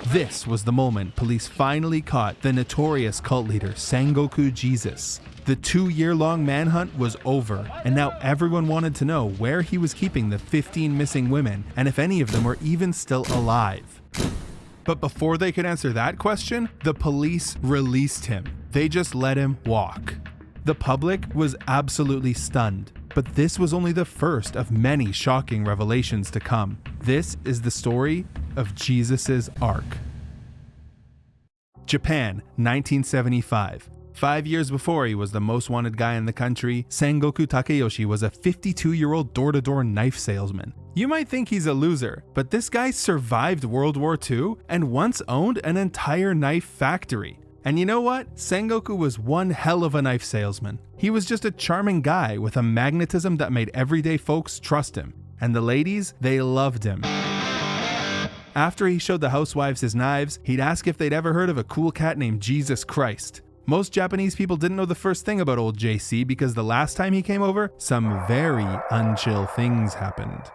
This was the moment police finally caught the notorious cult leader Sengoku Jesus. The 2-year-long manhunt was over, and now everyone wanted to know where he was keeping the 15 missing women and if any of them were even still alive. But before they could answer that question, the police released him. They just let him walk. The public was absolutely stunned, but this was only the first of many shocking revelations to come. This is the story of Jesus' Ark. Japan, 1975. 5 years before he was the most wanted guy in the country, Sengoku Takeyoshi was a 52-year-old door-to-door knife salesman. You might think he's a loser, but this guy survived World War II and once owned an entire knife factory. And you know what? Sengoku was one hell of a knife salesman. He was just a charming guy with a magnetism that made everyday folks trust him. And the ladies, they loved him. After he showed the housewives his knives, he'd ask if they'd ever heard of a cool cat named Jesus Christ. Most Japanese people didn't know the first thing about old JC because the last time he came over, some very unchill things happened.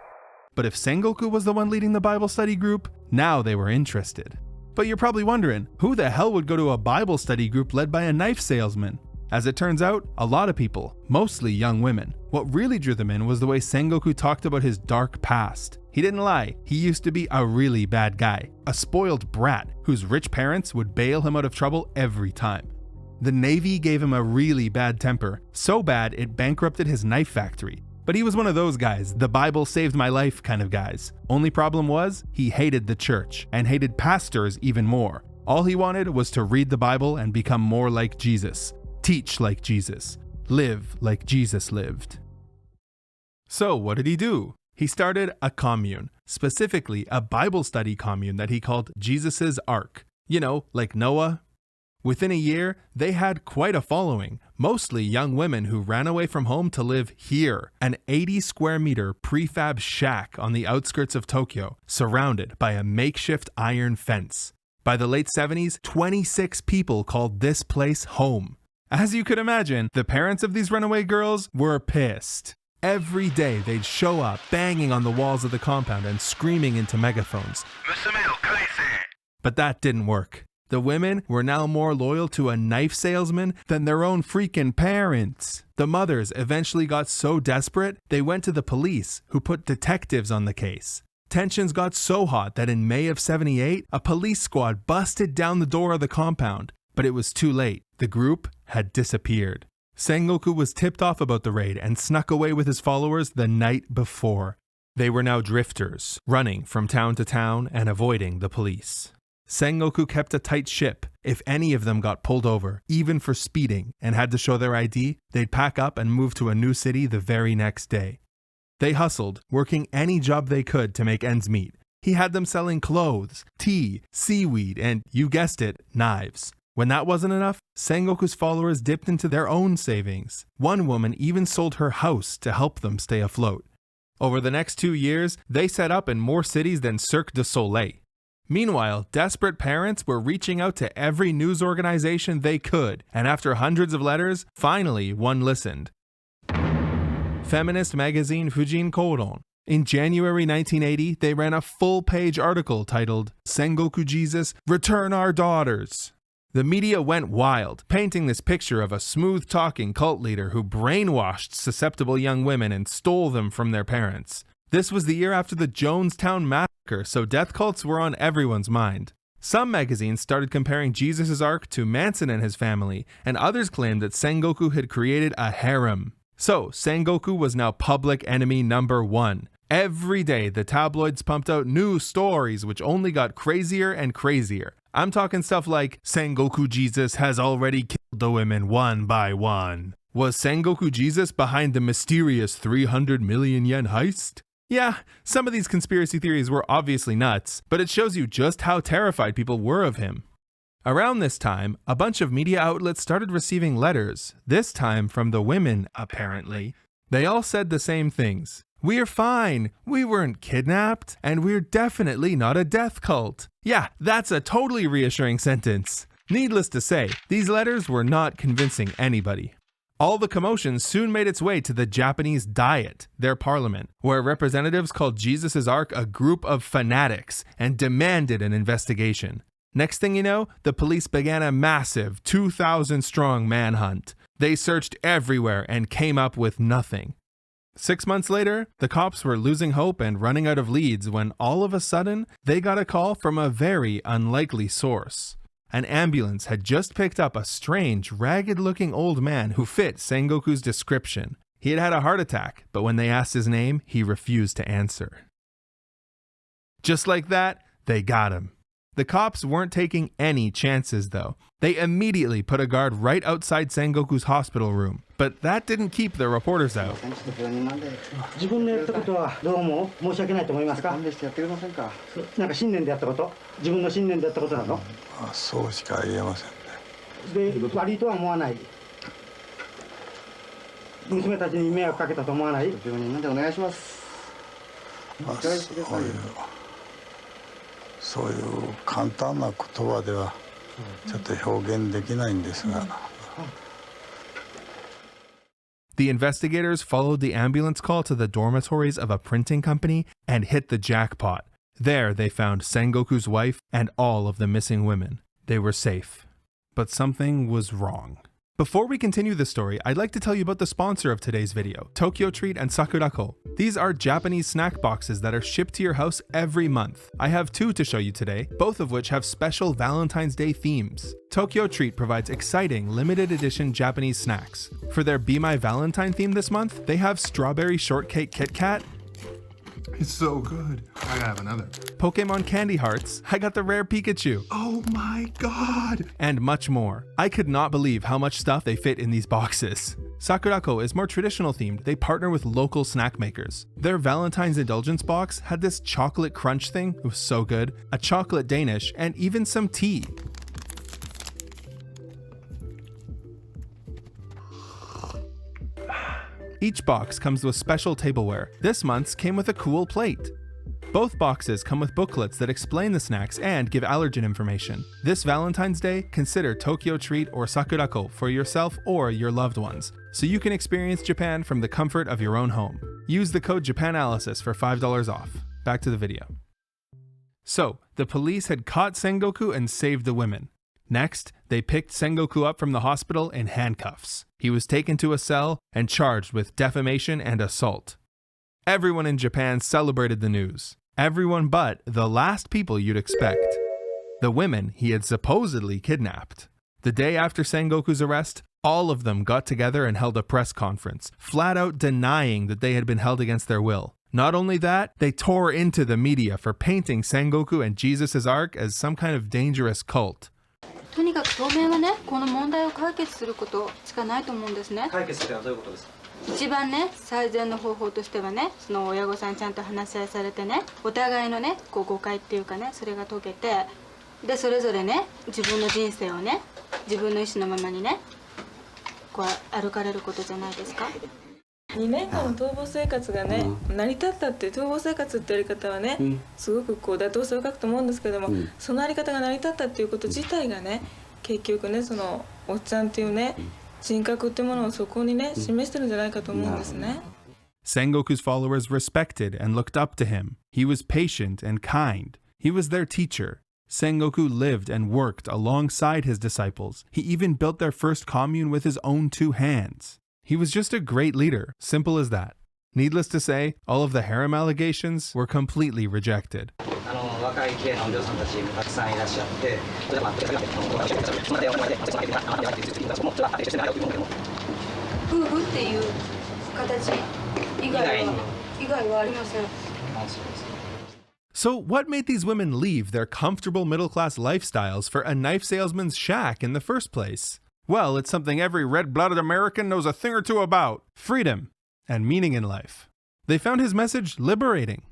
But if Sengoku was the one leading the Bible study group, now they were interested. But you're probably wondering, who the hell would go to a Bible study group led by a knife salesman? As it turns out, a lot of people, mostly young women. What really drew them in was the way Sengoku talked about his dark past. He didn't lie, he used to be a really bad guy, a spoiled brat whose rich parents would bail him out of trouble every time. The Navy gave him a really bad temper, so bad it bankrupted his knife factory. But he was one of those guys, the Bible saved my life kind of guys. Only problem was, he hated the church, and hated pastors even more. All he wanted was to read the Bible and become more like Jesus. Teach like Jesus. Live like Jesus lived. So what did he do? He started a commune, specifically a Bible study commune that he called Jesus' Ark. You know, like Noah. Within a year, they had quite a following, mostly young women who ran away from home to live here, an 80-square-meter prefab shack on the outskirts of Tokyo, surrounded by a makeshift iron fence. By the late 70s, 26 people called this place home. As you could imagine, the parents of these runaway girls were pissed. Every day, they'd show up, banging on the walls of the compound and screaming into megaphones. But that didn't work. The women were now more loyal to a knife salesman than their own freaking parents. The mothers eventually got so desperate, they went to the police, who put detectives on the case. Tensions got so hot that in May of '78, a police squad busted down the door of the compound. But it was too late. The group had disappeared. Sengoku was tipped off about the raid and snuck away with his followers the night before. They were now drifters, running from town to town and avoiding the police. Sengoku kept a tight ship. If any of them got pulled over, even for speeding, and had to show their ID, they'd pack up and move to a new city the very next day. They hustled, working any job they could to make ends meet. He had them selling clothes, tea, seaweed, and, you guessed it, knives. When that wasn't enough, Sengoku's followers dipped into their own savings. One woman even sold her house to help them stay afloat. Over the next 2 years, they set up in more cities than Cirque du Soleil. Meanwhile, desperate parents were reaching out to every news organization they could, and after hundreds of letters, finally one listened. Feminist magazine Fujin Koron. In January 1980, they ran a full-page article titled, "Sengoku Jesus, Return Our Daughters." The media went wild, painting this picture of a smooth-talking cult leader who brainwashed susceptible young women and stole them from their parents. This was the year after the Jonestown massacre, so death cults were on everyone's mind. Some magazines started comparing Jesus' Ark to Manson and his family, and others claimed that Sengoku had created a harem. So, Sengoku was now public enemy number 1. Every day, the tabloids pumped out new stories which only got crazier and crazier. I'm talking stuff like, Sengoku Jesus has already killed the women one by one. Was Sengoku Jesus behind the mysterious 300 million yen heist? Yeah, some of these conspiracy theories were obviously nuts, but it shows you just how terrified people were of him. Around this time, a bunch of media outlets started receiving letters, this time from the women, apparently. They all said the same things. We're fine, we weren't kidnapped, and we're definitely not a death cult. Yeah, that's a totally reassuring sentence. Needless to say, these letters were not convincing anybody. All the commotion soon made its way to the Japanese Diet, their parliament, where representatives called Jesus' Ark a group of fanatics and demanded an investigation. Next thing you know, the police began a massive 2,000-strong manhunt. They searched everywhere and came up with nothing. 6 months later, the cops were losing hope and running out of leads when all of a sudden, they got a call from a very unlikely source. An ambulance had just picked up a strange, ragged-looking old man who fit Sengoku's description. He had had a heart attack, but when they asked his name, he refused to answer. Just like that, they got him. The cops weren't taking any chances, though. They immediately put a guard right outside Sengoku's hospital room, but that didn't keep the reporters out. 自分のやったことはどうも申し訳ないと思いますか？勘弁してやってくれませんか？なんか信念でやったこと？自分の信念でやったことなの？そうしか言えませんね。で、悪いとは思わない。娘たちに迷惑かけたと思わない？病人なんでお願いします。そういう簡単な言葉ではちょっと表現できないんですが。The investigators followed the ambulance call to the dormitories of a printing company and hit the jackpot. There they found Sengoku's wife and all of the missing women. They were safe. But something was wrong. Before we continue the story, I'd like to tell you about the sponsor of today's video, Tokyo Treat and Sakurako. These are Japanese snack boxes that are shipped to your house every month. I have 2 to show you today, both of which have special Valentine's Day themes. Tokyo Treat provides exciting, limited edition Japanese snacks. For their Be My Valentine theme this month, they have Strawberry Shortcake Kit Kat. It's so good. I gotta have another. Pokemon Candy Hearts. I got the rare Pikachu. Oh my god! And much more. I could not believe how much stuff they fit in these boxes. Sakurako is more traditional themed. They partner with local snack makers. Their Valentine's Indulgence box had this chocolate crunch thing. It was so good. A chocolate Danish and even some tea. Each box comes with special tableware. This month's came with a cool plate. Both boxes come with booklets that explain the snacks and give allergen information. This Valentine's Day, consider Tokyo Treat or Sakurako for yourself or your loved ones, so you can experience Japan from the comfort of your own home. Use the code JAPANALYSIS for $5 off. Back to the video. So, the police had caught Sengoku and saved the women. Next, they picked Sengoku up from the hospital in handcuffs. He was taken to a cell and charged with defamation and assault. Everyone in Japan celebrated the news. Everyone but the last people you'd expect. The women he had supposedly kidnapped. The day after Sengoku's arrest, all of them got together and held a press conference, flat out denying that they had been held against their will. Not only that, they tore into the media for painting Sengoku and Jesus' Ark as some kind of dangerous cult. とにかく当面はね、この問題を解決することしかないと思うんですね。解決するのはどういうことですか？一番ね、最善の方法としてはね、その親御さんちゃんと話し合いされてね、お互いのね、こう誤解っていうかね、それが解けて、でそれぞれね、自分の人生をね、自分の意思のままにね、こう歩かれることじゃないですか。2年間の逃亡生活がね、成り立ったっていう逃亡生活ってやり方はね、すごくこう妥当性を書くと思うんですけども、そのやり方が成り立ったっていうこと自体がね、結局ね、そのおっちゃんっていうね、人格っていうものをそこにね、示してるんじゃないかと思うんですね。Sengoku's followers respected and looked up to him. He was patient and kind. He was their teacher. Sengoku lived and worked alongside his disciples. He even built their first commune with his own 2 hands. He was just a great leader, simple as that. Needless to say, all of the harem allegations were completely rejected. 若い系のお嬢さんたちもたくさんいらっしゃって、夫婦っていう形以外はありません。So what made these women leave their comfortable middle-class lifestyles for a knife salesman's shack in the first place? Well, it's something every red-blooded American knows a thing or two about: freedom and meaning in life. They found his message liberating.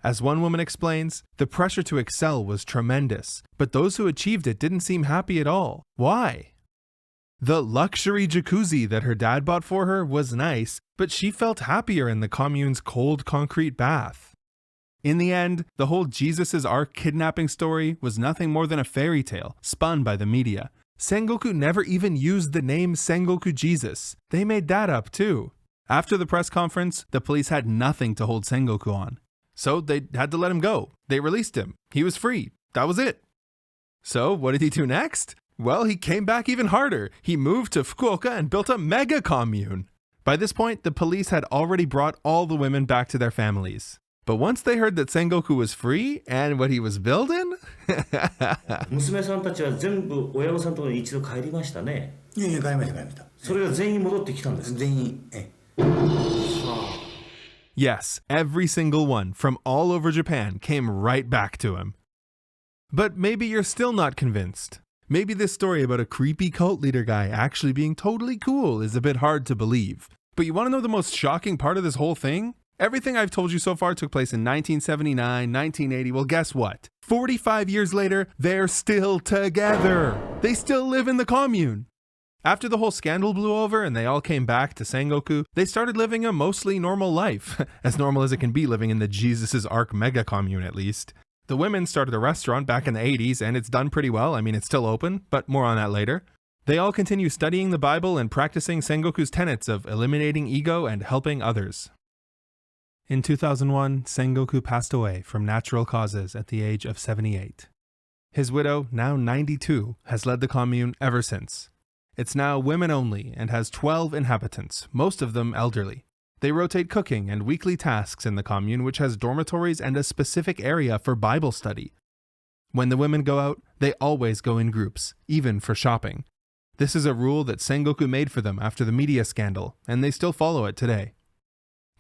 As one woman explains, the pressure to excel was tremendous, but those who achieved it didn't seem happy at all. Why? The luxury jacuzzi that her dad bought for her was nice, but she felt happier in the commune's cold concrete bath. In the end, the whole Jesus' Ark kidnapping story was nothing more than a fairy tale spun by the media. Sengoku never even used the name Sengoku Jesus. They made that up too. After the press conference, the police had nothing to hold Sengoku on. So they had to let him go. They released him. He was free. That was it. So what did he do next? Well, he came back even harder. He moved to Fukuoka and built a mega commune. By this point, the police had already brought all the women back to their families. But once they heard that Sengoku was free and what he was building, 娘さんたちは全部親御さんのところに一度帰りましたね。いやいや、帰りました、帰りました。それが全員戻ってきたんですか？全員、yes, every single one from all over Japan came right back to him. But maybe you're still not convinced. Maybe this story about a creepy cult leader guy actually being totally cool is a bit hard to believe. But you want to know the most shocking part of this whole thing? Everything I've told you so far took place in 1979, 1980. Well, guess what? 45 years later, they're still together. They still live in the commune. After the whole scandal blew over and they all came back to Sengoku, they started living a mostly normal life. As normal as it can be living in the Jesus' Ark mega commune, at least. The women started a restaurant back in the 80s and it's done pretty well. I mean, it's still open, but more on that later. They all continue studying the Bible and practicing Sengoku's tenets of eliminating ego and helping others. In 2001, Sengoku passed away from natural causes at the age of 78. His widow, now 92, has led the commune ever since. It's now women only and has 12 inhabitants, most of them elderly. They rotate cooking and weekly tasks in the commune, which has dormitories and a specific area for Bible study. When the women go out, they always go in groups, even for shopping. This is a rule that Sengoku made for them after the media scandal, and they still follow it today.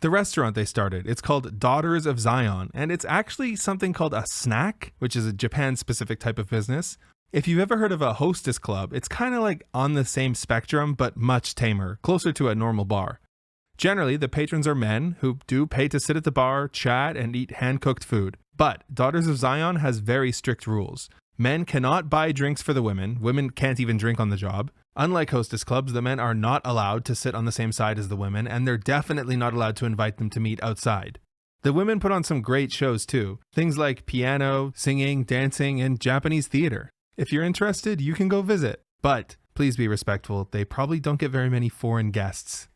The restaurant they started, it's called Daughters of Zion, and it's actually something called a snack, which is a Japan-specific type of business. If you've ever heard of a hostess club, it's kind of like on the same spectrum, but much tamer, closer to a normal bar. Generally, the patrons are men who do pay to sit at the bar, chat, and eat hand-cooked food. But Daughters of Zion has very strict rules. Men cannot buy drinks for the women. Women can't even drink on the job. Unlike hostess clubs, the men are not allowed to sit on the same side as the women, and they're definitely not allowed to invite them to meet outside. The women put on some great shows too. Things like piano, singing, dancing, and Japanese theater. If you're interested, you can go visit. But please be respectful. They probably don't get very many foreign guests.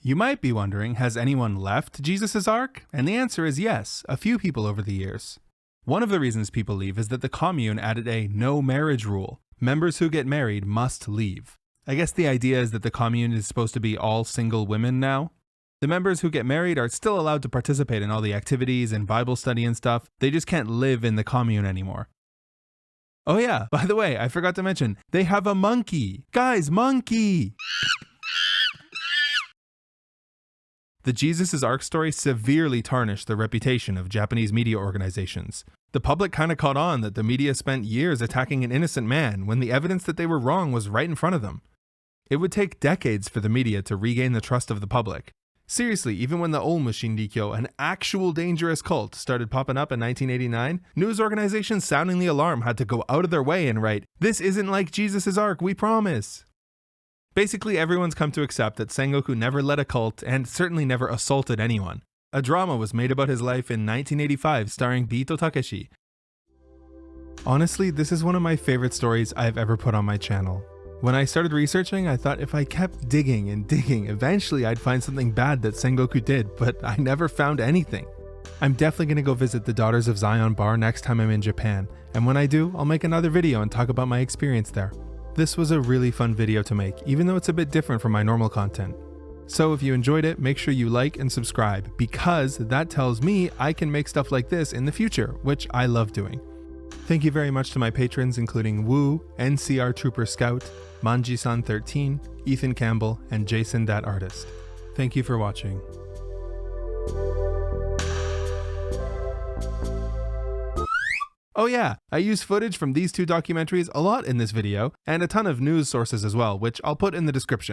You might be wondering, has anyone left Jesus' Ark? And the answer is yes, a few people over the years. One of the reasons people leave is that the commune added a no marriage rule. Members who get married must leave. I guess the idea is that the commune is supposed to be all single women now. The members who get married are still allowed to participate in all the activities and Bible study and stuff. They just can't live in the commune anymore. Oh yeah, by the way, I forgot to mention, they have a monkey. Guys, monkey! The Jesus' Ark story severely tarnished the reputation of Japanese media organizations. The public kind of caught on that the media spent years attacking an innocent man when the evidence that they were wrong was right in front of them. It would take decades for the media to regain the trust of the public. Seriously, even when the Olmu Shindikyo, an actual dangerous cult, started popping up in 1989, news organizations sounding the alarm had to go out of their way and write, "This isn't like Jesus' Ark, we promise." Basically, everyone's come to accept that Sengoku never led a cult and certainly never assaulted anyone. A drama was made about his life in 1985 starring Biito Takeshi. Honestly, this is one of my favorite stories I've ever put on my channel. When I started researching, I thought if I kept digging and digging, eventually I'd find something bad that Sengoku did, but I never found anything. I'm definitely going to go visit the Daughters of Zion bar next time I'm in Japan, and when I do, I'll make another video and talk about my experience there. This was a really fun video to make, even though it's a bit different from my normal content. So if you enjoyed it, make sure you like and subscribe, because that tells me I can make stuff like this in the future, which I love doing. Thank you very much to my patrons, including Woo, NCR Trooper Scout, Manji-san13, Ethan Campbell, and Jason.Artist. Thank you for watching. Oh yeah, I use footage from these two documentaries a lot in this video, and a ton of news sources as well, which I'll put in the description.